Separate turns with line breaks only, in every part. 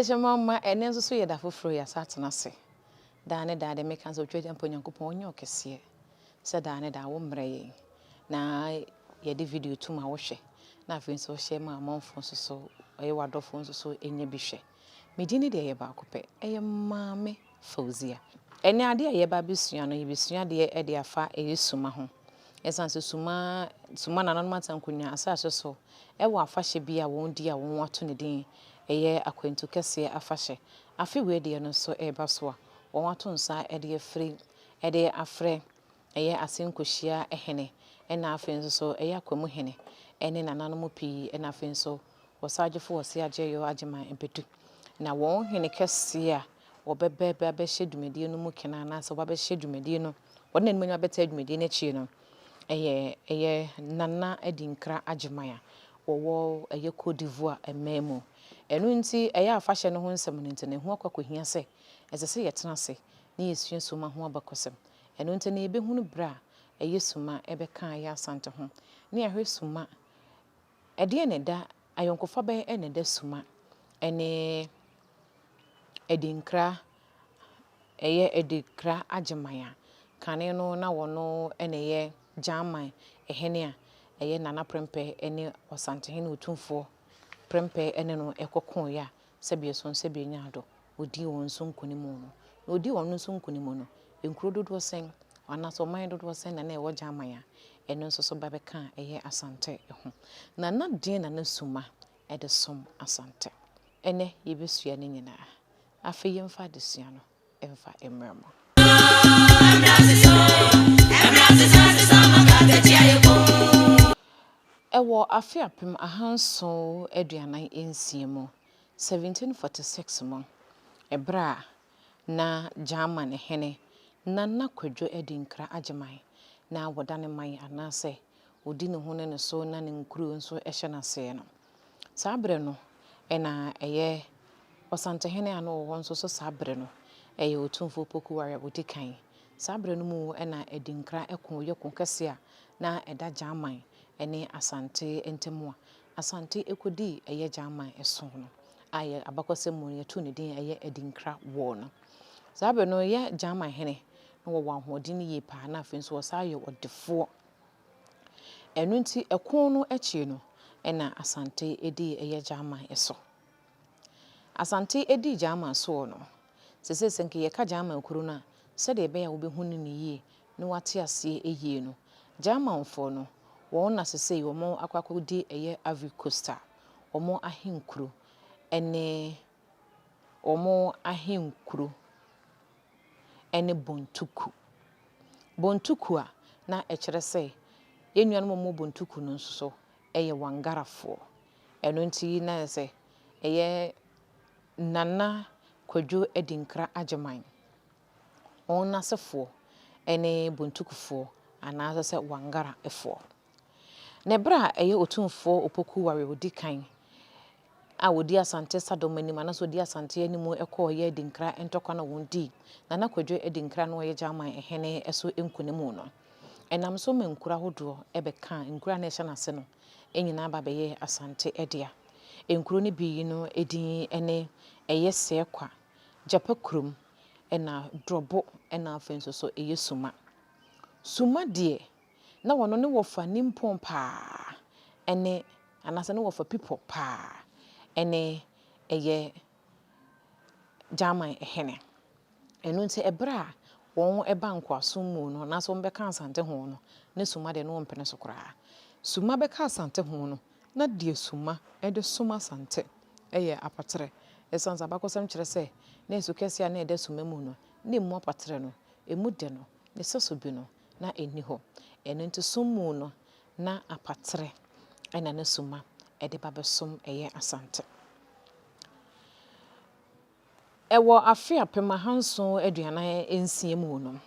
de mama ene nso so ye da foforo ya satena se da ne da de meka nso twede mponyankopon onye okese se da ne da wo mreye na ye de video tuma wo hwe na afi nso hye ma amonfo nso so oye wadofo nso so enya bi hwe medini de ye ba kope eye maame Fauzia ene ade ye ba besua no ye besua de e de afa eye Suma ho esanse Suma nanan matankunya asase so e wo afahye bia won di a won wato ne din eye akwantu kese afahye afi we de no so e ba so a won wato nsa e de afri e de afre eye asenkohia ehene ena afi nso so eye akwamu hene ene nanan pi ena afi nso wasagefo wose ajeyo ajeman empetu na won hene kese a obebebe abehye dwumedie no mu kena na so babehye dwumedie no wona nemu nya beta dwumedie na chi no eye nana edinkra agemaya wo eye Cote d'Ivoire ememu enu nti eye afahye no ho nsem no nti ne ho akwakohia se esese yetena se ne yesua Suma ho abakosem enu nti ne ebehunu bra eye Suma ebeka ya Asante ho ne ahwe Suma ede ne da ayonkofa be ene da Suma ene edinkra eye edikra agemaya kane no na wono ene ye German ehene a eye nana prempe ene Asante hene otumfo prempe ene no ekokon ya sebe so sebe nyaado odi won so nkonimu no odi won so nkonimu no enkuro dodo sen anaso man dodo sen na ewo German ya ene nso so babeka eye Asante ho na den na Suma ede som Asante ene yebesua ne nyina afa yemfa desua no emfa emremo ewo afiapem ahanso aduanan ensie mu 1746 mu ebra na German hene nana kwadwo edinkra agemai na wodane man anase odi ne ho ne so na ne nkuru nso ehye na se no sabre no ena eye Asante hene ano wo nso so sabre no eye otumfo pokuware odikan sabre no mu ena edinkra ekon yekon kese a na eda German ene Asante entemu Asante ekodi eye German eso no aye abakosemu yetu ne din eye edinkra wo no sabre no ye German hene no wo wanhodin ye pa na afi nso saye odefo enu nti ekon no echi no ena Asante edi eye German eso Asante edi German so no sese senke ye ka German kuru na se de be ya wo behunu ne yie no wate ase eyie no German fo no won na sese wo mo akwakodi eye Ivory Coast omo ahenkuru ene omo ahenkuru ene bontuku a na ekere se yenuan mo bontuku no nso so eye wangarafo eno nti na se eye nana kwadwo edinkra agemai on asefo ene bontukufo ana se wangara efo ne bra eye otumfo opoku ware odikan a wodi Asante sadomani mana so di Asante animu ekọ ye edinkra entokwa na wondi nana kwadwo edinkra no ye German ehene eso enkunemu no enam so menkura hodo ebeka nkura na ehye na se no enyina ba beye Asante edia enkuro ne bi no edin ene eye sekwa japakrum ena drobo ena afenso so eye Suma de na wono ne wofa nimpon pa ene anase ne wofa people pa ene eye German ehene enu nti ebra won eba nkwaso mu no na so mbeka Asante ho no ne Suma de no mpene so kra Suma beka Asante ho no na de Suma ede Suma Asante eye apatre esanza bakosem kire se na esukese na ede Suma mu no ne mu apatre no emu de no ne seso bi no na eni ho eno nti sumu no na apatre ena na Suma ede babesom eye Asante ewo afia pema hanso aduanan ensie mu no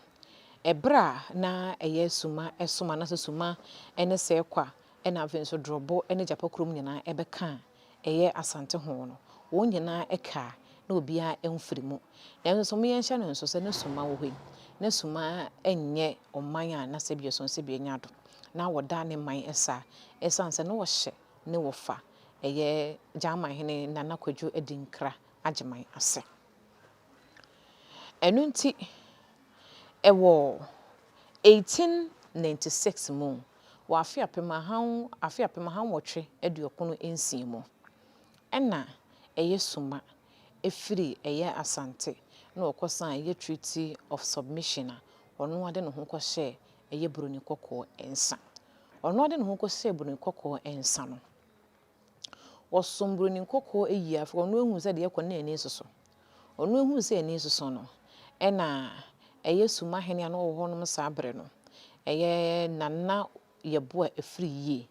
ebra na eye Suma esoma na Suma ene se kwa ena afenso drobo ene japakrom nyina ebeka eye Asante ho no wo nyina eka na obia emfirimu na nso me yenhya no nso se ne Suma wo hwe ne Suma enye oman a na sebie so sebie nyado na woda ne man esa esanse no wo hye ne wofa eye German hene nana kwadwo edinkra agyeman ase. Ɛno nti ɛwɔ 1896 mu wɔ afe apem ahanwɔtwe aduɔkron nsia mu ɛna ɛyɛ Suma efiri ɛyɛ Asante na ɔkɔsan ɛyɛ Treaty of Submission a ɔno ade ne ho kɔhyɛ ɛyɛ Buroni kɔkɔɔ nsa. Ɔno ade ne ho kɔhyɛ Buroni kɔkɔɔ nsa no wɔsom Buroni kɔkɔɔ eyi afɔ ɔno ehu sɛ deɛ ɛkɔ na ani soso. Ɔno ehu sɛ ani soso no ɛna ɛyɛ Suma hene a na ɔwɔ hɔ nom saa bere no ɛyɛ Nana Yɛboa efiri yie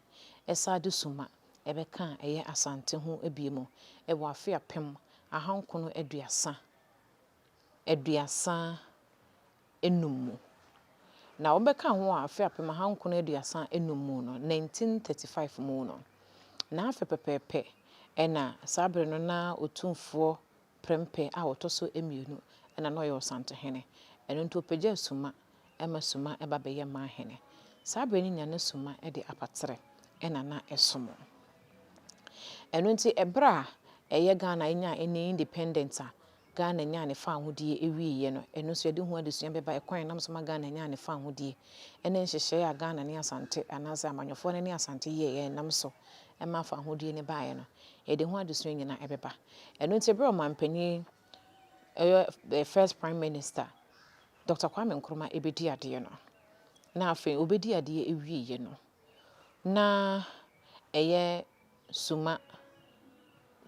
ɛsa de Suma ɛbɛka ɛyɛ Asante ho ebiemu ɛwɔ afe apem ahankono aduasa enum mu. Na wɔbɛka ho a afe apem ahankono aduasa enum mu no 1935 mu no na afe pɛpɛɛpɛ ɛna saa bere no na otumfoɔ prɛmpɛ a wɔtɔ so emienu ɛna na ɔyɛ Ɔsantehene ɛno nti ɔpagya Suma ɛma Suma ɛba bɛyɛ Mahene. Saa bere no nyane Suma ɛde apatere ɛna na ɛsom. Ɛno nti ɛbra a ɛyɛ Ghana enya ɛne independent a Ghana nya ne fa ahodie ewiye no ɛno nso yɛde ho adesua bɛba ɛkwan nam so ma Ghana nya ne fa ahodie ɛne nhyehyɛ a Ghana ne Asante anaasɛ amanyɔfoɔ ne Asante yɛ nam so ɛma fa ahodie ne baeɛ no yɛde ho adesua nyina ɛbɛba. Ɛno nti ɛbra ɔmanpanyin ɛyɛ first prime minister Dr. Kwame Nkrumah ebedi adeɛ no na afei obedi adeɛ ewiye no na ɛyɛ Suma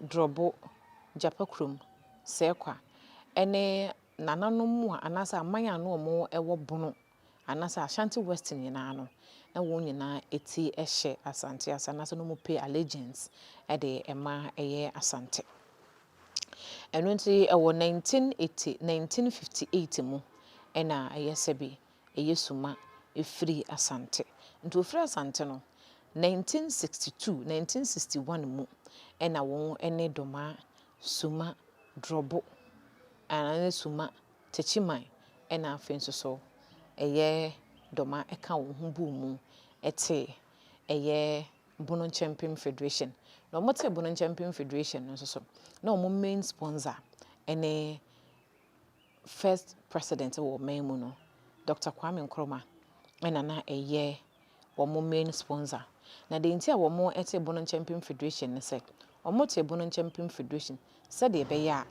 Drobo Japakrum Sekwa ɛne nananom mu a anaasɛ aman a no ɔmo ɛwɔ bono anaasɛ Ashanti West nyinaa no na wɔn nyinaa eti ɛhyɛ Asante asa anaasɛ no mo pay allegiance ɛde ɛma ɛyɛ Asante. Ɛno nti ɛwɔ 1958 mu ɛna ɛyɛ sɛbi ɛyɛ Suma efiri Asante. Nti ofiri Asante no 1961 mu ɛna wɔn ɛne dɔma Suma Drobo ɛna Suma Techiman ɛna afei nso so ɛyɛ dɔma ɛka wɔn ho bu mu ɛte ɛyɛ Bono Champion Federation. Na wɔn te Bono Champion Federation no nso so na wɔn main sponsor ɛne first president wɔ ɔman mu no Dr. Kwame Nkrumah ɛna na ɛyɛ wɔn main sponsor. Na de nti a wɔn ɛte Bono Champion Federation ne sɛ wɔn te Bono Champion Federation sɛdeɛ ɛbɛyɛ a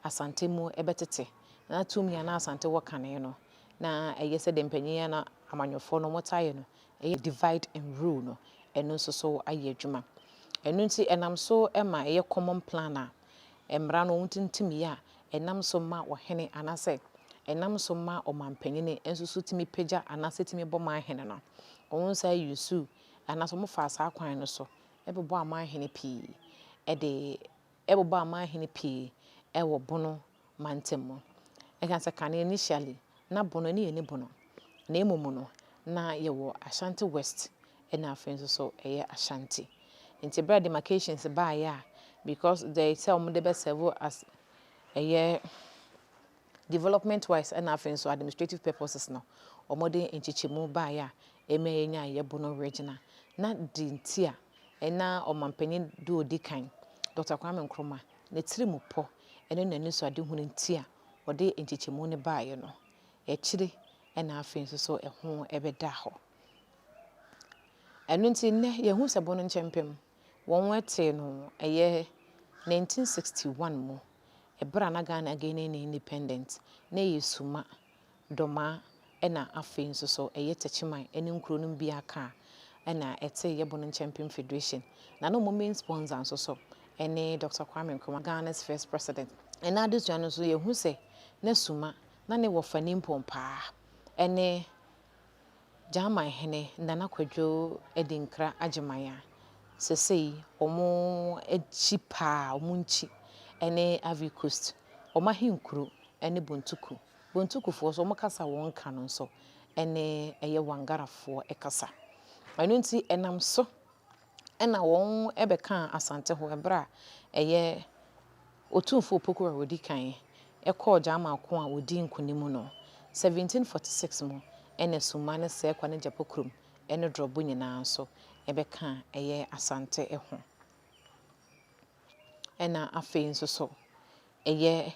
Asante mu ɛbɛtete na tumi a na Asante wɔ kane no na ɛyɛ sɛ de mpanyin na amanyɔfoɔ no wɔtaeɛ no ɛyɛ divide and rule no ɛno nso so ayɛ adwuma. Ɛno nti ɛnam so ɛma ɛyɛ common plan a mmara no wɔntintim yɛ a ɛnam so ma ɔhene anaasɛ ɛnam so ma ɔmanpanyin nso so tumi pagya anaasɛ tumi bɔ Mahene no wɔn nsa yusu anaasɛ wɔn fa saa kwan no so ɛbɛbɔ Amahene pii ɛde ɛbɛbɔ Amahene pii ɛwɔ Bono mantam mu. Ɛka sɛ kane initially na Bono ne yɛ ne Bono na emom no na yɛwɔ Ashanti West ɛna afei nso so ɛyɛ Ashanti. Nti bra demarcations baayɛ a because they say wɔn de bɛ serve as ɛyɛ development wise ɛna afei nso administrative purposes no wɔn de nkyekyɛmu baayɛ a ɛmɛ yɛnya ɛyɛ Bono regional na di nti a ɛna ɔmanpanyin do odi kan Dr. Kwame Nkrumah ne tiri mu pɔ ɛne n'ani so ade hunu nti a wɔde nkyekyɛmu ne baayɛ no ɛkyire ɛna afei nso so ɛho ɛbɛda hɔ. Ɛno nti nnɛ yɛhu sɛ Bono nkyɛmpem wɔn ɛte no ɛyɛ 1961 mu ɛbra na Ghana again ne independent na yɛ Suma dɔma ɛna afei nso so ɛyɛ Techiman ɛne nkuro no bi aka ɛna ɛte yɛ Bono Champion Federation na no main sponsor nso so ɛne Dr. Kwame Nkrumah Ghana's first president ɛna adesua no so yɛhu sɛ na Suma na ne wɔfa ne mpɔn paa ɛne German hene Nana Kwadwo Edinkra Agyemaya sesei ɔmo akyi paa ɔmo nkyi ɛne Ivory Coast ɔmo ahenkuro ɛne Bontukufoɔ so ɔmo kasa wɔn ka no nso ɛne ɛyɛ Wangarafoɔ ɛkasa. Ɛno nti ɛnam so ɛna wɔn ɛbɛka Asante ho ɛbra ɛyɛ Otumfo Opoku a wodi kan ɛkɔɔ German ko a wodi nkonim no 1746 mu ɛna Suma ne Sekwa ne Japakrum ɛne Drobo nyinaa so ɛbɛka ɛyɛ Asante ɛho. Ɛna afei nso so ɛyɛ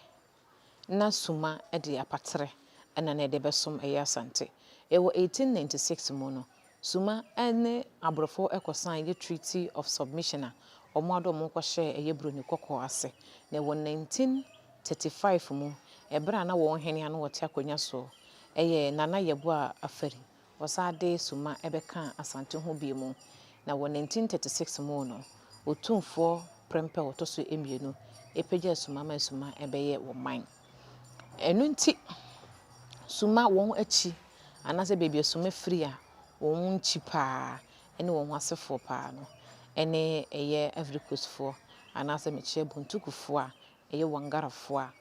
na Suma de apatre ɛna na de besom ɛyɛ Asante. Ɛwɔ 1896 mu no Suma ne abrofo ɛkɔsan ɛyɛ Treaty of Submission a ɔmo ado ɔmo kɔhyɛ ɛyɛ Broni kɔkɔɔ ase. Na ɛwɔ 1935 mu ɛbra na wɔn hene ano wɔte akonya so ɛyɛ Nana Yeboah Afari wɔsade Suma ɛbɛka Asante ho bi mu. Na wɔ 1936 mu no otumfoɔ prempɛ wɔtɔ so emienu epagya Suma ma Suma ɛbɛyɛ wɔ man. Ɛno nti Suma wɔn akyi anase beebi Suma firi a wɔn nkyi paa ɛne wɔn asefoɔ paa no ɛne ɛyɛ Ivory Coastfoɔ anase mekyɛ Buntukufoɔ a ɛyɛ Wangarafoɔ a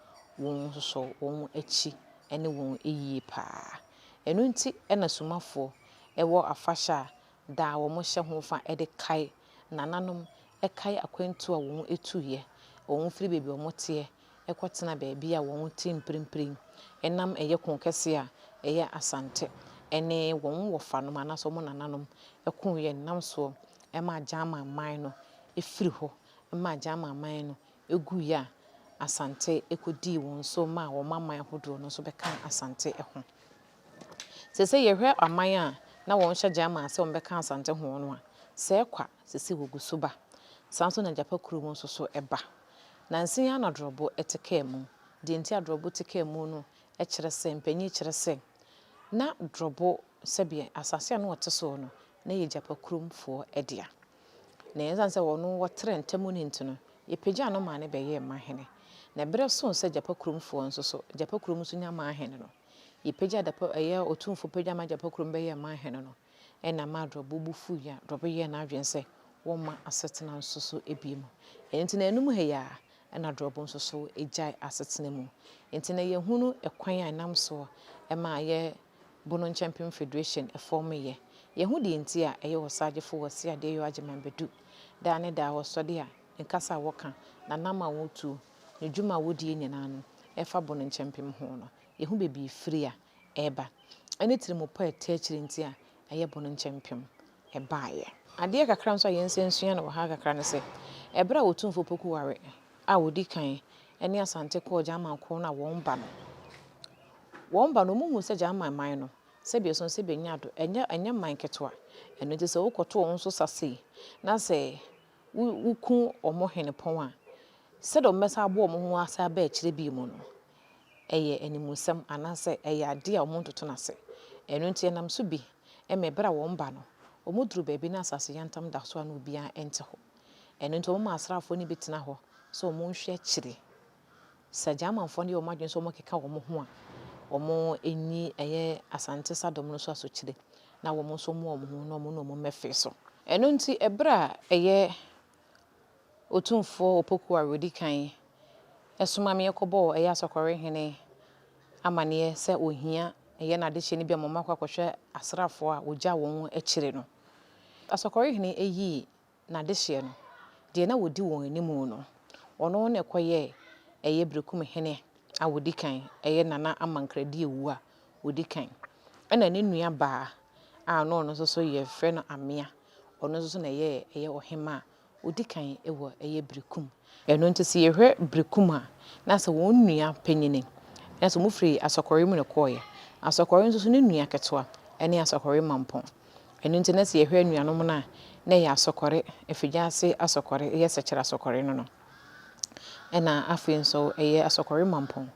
wɔn nso wɔn akyi ɛne wɔn eyie paa. Ɛno nti ɛna Sumafoɔ ɛwɔ afahyɛ a da wɔn hyɛ ho fa ɛde kae nananom ɛkae akwantu a wɔn etuiɛ wɔn firi beebi wɔn teɛ ɛkɔtena beebi a wɔn te mprempren ɛnam ɛyɛ kon kɛse a ɛyɛ Asante ɛne wɔn wɔfa nom anaso wɔn nananom ɛko yɛ nam so ɛma agyaama man no efiri hɔ ɛma agyaama man no egu yɛ a Asante ekodi wɔn so ma wɔn aman ahodoɔ no so bɛka Asante ɛho. Sese yɛhwɛ aman a na wɔn hyɛ gyama sɛ wɔn bɛka Asante ho no a sɛ ɛkwa sese wɔgu so ba sanso na Japa kuro mu nso so ɛba. Nansi ya na drobo eteke mu de nti adrobo teke mu no kyerɛ sɛ mpanyi kyerɛ sɛ na drobo sɛbe asase no wɔte so no na yɛ Japa kuromfoɔ ɛdea. Na yɛnsan sɛ wɔno wɔtre ntɛmu ne nti no yɛpagya no ma ne bɛyɛ mahene. Na bere so sɛ Japa kuromfoɔ nso so Japa kurom so nya mahene no yɛpagya Japa ɛyɛ otumfo pagya ma Japa kurom bɛyɛ mahene no ɛna ma drobo bufu ya drobo yɛ na adwen sɛ wɔma asetena nso so ebiem. Enti na enum ha ya ɛna drobo nso so egyae asetena mu. Enti na yɛhunu ɛkwan a nam so ɛma yɛ Bono Champion Federation ɛform yɛ. Yɛhu de nti a ɛyɛ wɔsagyefo wɔse ade yɛ agyeman bedu. Da ne da wɔsɔde a nkasa wɔka na nam a wɔtu ne dwuma wodie nyinaa no ɛfa Bono Champion ho no. Yɛhu bebi firi a ɛba. Ɛne tirimupa ɛte akyiri nti a ɛyɛ Bono Champion ɛbaayɛ. Adeɛ kakra nso a yɛnsensua na wɔ ha kakra ne sɛ ɛbra a otumfo poku ware a wodi kan ɛne Asante kɔ gyama ko na wɔn ba no. Wɔn ba no muhu sɛ gyama man no sɛ bi so sɛ benya do ɛnyɛ man ketwa. Ɛno nti sɛ wokɔto wɔn so sase na sɛ wuku ɔmo hene pɔn a sɛ dɔ mmɛsa abo ɔmo ho asa ba akyire bi mu no ɛyɛ animusɛm anasɛ ɛyɛ ade a ɔmo ntoto na sɛ. Ɛno nti ɛnam so bi ɛmɛbra wɔn ba no ɔmo duru baabi na asase yantam da so a no bia ɛnte hɔ. Ɛno nti ɔmo asrafo ni betena hɔ so ɔmo nhwɛ akyire. Sɛ gyamanfo ne ɔmo adwen so ɔmo keka ɔmo ho a ɔmo enyi ɛyɛ Asante sadom no so asokyire na ɔmo so mo ɔmo ho na ɔmo mɛfe so. Ɛno nti ɛbra ɛyɛ otumfo opoku a wodi kan ɛsoma me yɛkɔbɔ ɛyɛ asɔkɔre hene amaneɛ sɛ ohia ɛyɛ na adehyɛ ne bi a mo makɔ akɔhwɛ asrafo a ogya wɔn akyire no. Asɔkɔre hene eyi na adehyɛ no de na wodi wɔn animu no ɔno na ɛkɔyɛ ɛyɛ Brekum hene a wodi kan ɛyɛ Nana Amankradi ewu a wodi kan ɛna ne nua baa a no no so yɛ frɛ no Amea ɔno so na ɛyɛ ɔhema a wodi kan ɛwɔ ɛyɛ Brekum. Ɛno nti sɛ yɛhwɛ Brekum a na sɛ wɔn nua panyini na sɛ mo firi asɔkɔre mu ne kɔɔyɛ asɔkɔre nso so ne nua ketewa ɛne asɔkɔre mampɔn. Ɛno nti na sɛ yɛhwɛ nuanom na yɛ asɔkɔre efigya ase asɔkɔre ɛyɛ sɛkyerɛ asɔkɔre no ɛna afei nso ɛyɛ asɔkɔre mampɔn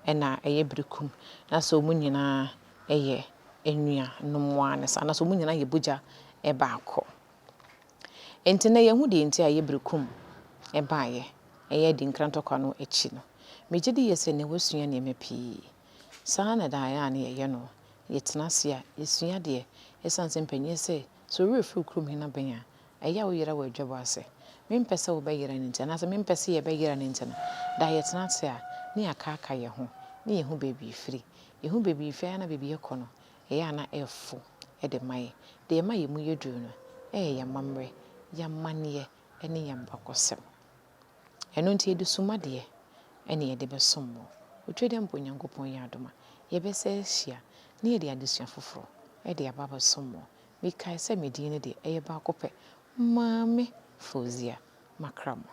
ɛna ɛyɛ Brekum na sɛ ɔmo nyinaa ɛyɛ enua nomoa ne sa na sɛ ɔmo nyinaa yɛ bogya ɛbaakɔ. Enti na yɛhu de nti a yɛ Brekum ɛbaayɛ ɛyɛ di nkrantɔkwa no akyi no megye di yɛ sɛ ne wasua nneɛma pii saa na daeɛ a ne yɛyɛ no yɛtena ase a yɛsua deɛ ɛsan sɛ mpanyɛ sɛ so refiri kurom hena bɛn a ɛyɛ wo yera wɔ adwabɔ ase mempɛ sɛ wo bɛyera ne nti anasɛ mempɛ sɛ yɛbɛyera ne nti no da yɛtena ase a ne yɛakaaka yɛ ho ne yɛhu beebi firi yɛhu beebi firi na beebi yɛkɔ no ɛyɛ ana ɛfo ɛde ma yɛ de ɛma yɛ mu yɛduru no ɛyɛ yɛmammerɛ yɛamanneɛ ɛne yɛmbakɔsɛm. Ɛno nti yɛde Suma deɛ ɛne yɛde bɛsom mo otwe dɛ mpo Nyankopɔn yɛ adoma yɛbɛsɛ ahyia ne yɛde adesua foforɔ ɛde aba bɛsom mo. Mikae sɛ medin ne de ɛyɛ baako pɛ Maame Fauzia Makramo.